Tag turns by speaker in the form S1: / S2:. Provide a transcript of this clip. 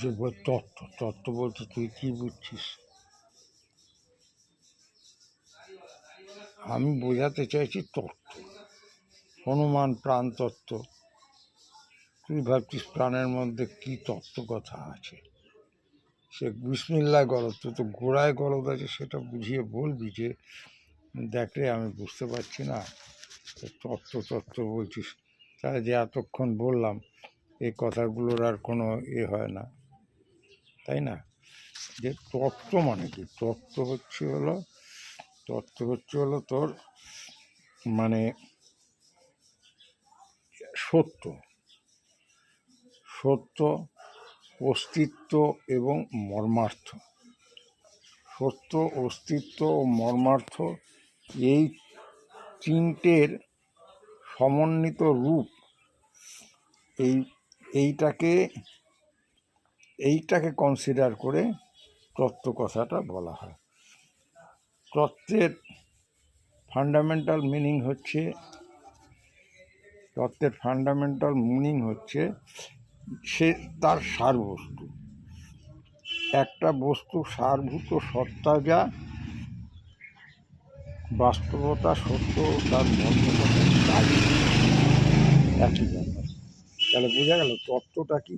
S1: যে তত্ত্ব তত্ত্ব বলতে তুই কি বুঝছিস? আমি বোঝাতে চাইছি তত্ত্ব, হনুমান প্রাণ তত্ত্ব। তুই ভাবছিস প্রাণের মধ্যে কি তত্ত্ব কথা আছে? সে বিসমিল্লাহ গলদ, তুই তো গোড়ায় গলদ আছে, সেটা বুঝিয়ে বলবি যে দেখে আমি বুঝতে পারছি না, তত্ত্ব তত্ত্ব বলছিস। তাহলে যে এতক্ষণ বললাম এই কথাগুলোর আর কোনো হয় না, তাই না? যে তত্ত্ব মানে কি? তত্ত্ব হচ্ছে হলো তোর মানে সত্য, সত্য, অস্তিত্ব এবং মর্মার্থ। সত্য, অস্তিত্ব ও মর্মার্থ, এই তিনটের সমন্বিত রূপ, এইটাকে কনসিডার করে তত্ত্ব কথাটা বলা হয়। তত্ত্বের ফান্ডামেন্টাল মিনিং হচ্ছে সে তার সারবস্তু। একটা বস্তু সারভূত সত্তা, যা বাস্তবতা, সত্য ও তার মর্মগত কাজ একই ব্যাপার। তাহলে বোঝা গেল তত্ত্বটা কি।